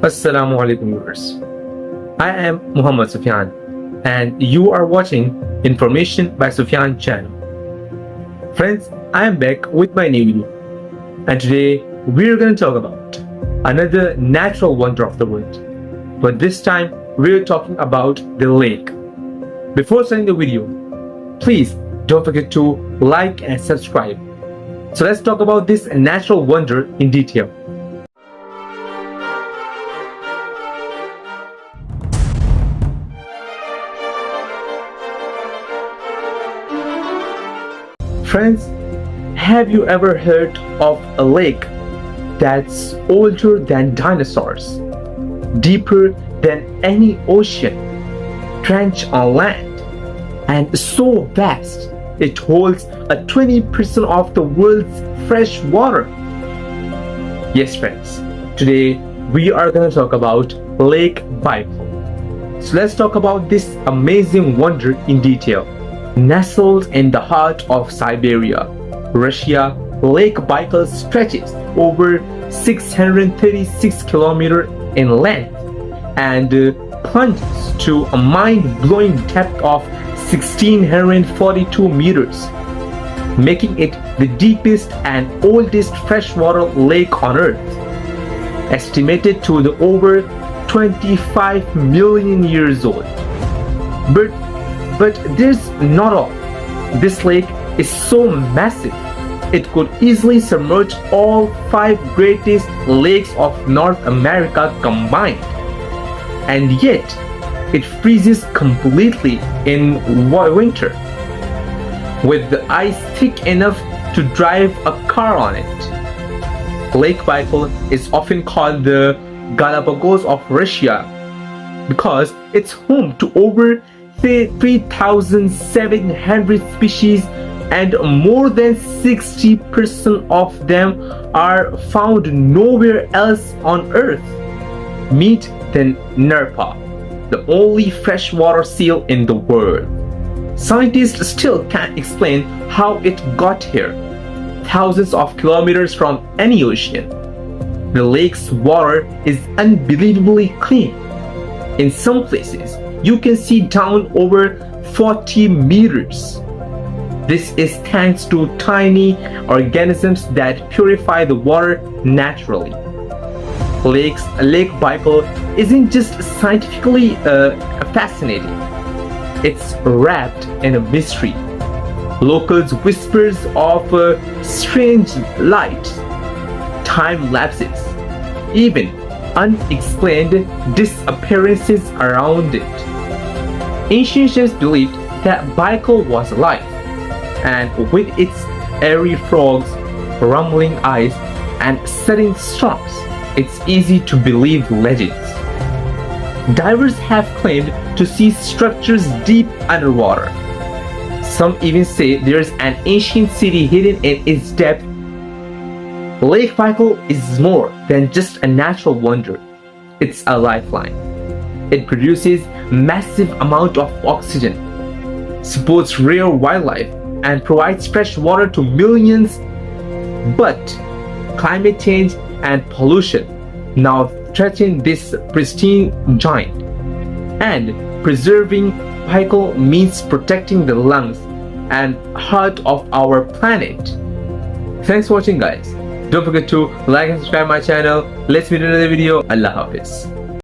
Assalamu alaikum viewers. I am Muhammad Sufyan and you are watching Information by Sufyan channel. Friends, I am back with my new video and today we are going to talk about another natural wonder of the world. But this time we are talking about the lake. Before starting the video, please don't forget to like and subscribe. So let's talk about this natural wonder in detail. Friends, have you ever heard of a lake that's older than dinosaurs, deeper than any ocean, drenched on land, and so vast it holds a 20% of the world's fresh water? Yes, friends, today we are going to talk about Lake Baikal. So let's talk about this amazing wonder in detail. Nestled in the heart of Siberia, Russia, Lake Baikal stretches over 636 kilometers in length and plunges to a mind-blowing depth of 1,642 meters, making it the deepest and oldest freshwater lake on Earth, estimated to the over 25 million years old. But there's not all. This lake is so massive, it could easily submerge all 5 greatest lakes of North America combined. And yet, it freezes completely in winter, with the ice thick enough to drive a car on it. Lake Baikal is often called the Galápagos of Russia because it's home to over 3,700 species and more than 60% of them are found nowhere else on Earth. Meet the Nerpa, the only freshwater seal in the world. Scientists still can't explain how it got here, thousands of kilometers from any ocean. The lake's water is unbelievably clean. In some places, you can see down over 40 meters. This is thanks to tiny organisms that purify the water naturally. Lake Baikal isn't just scientifically fascinating, it's wrapped in a mystery. Locals whispers of strange lights, time lapses, even unexplained disappearances around it. Ancients believed that Baikal was alive, and with its airy frogs, rumbling ice, and sudden storms, it's easy to believe legends. Divers have claimed to see structures deep underwater. Some even say there's an ancient city hidden in its depth. Lake Baikal is more than just a natural wonder. It's a lifeline. It produces massive amount of oxygen, supports rare wildlife, and provides fresh water to millions. But climate change and pollution now threaten this pristine giant. And preserving Baikal means protecting the lungs and heart of our planet. Thanks for watching, guys. Don't forget to like and subscribe my channel. Let's meet in another video. Allah Hafiz.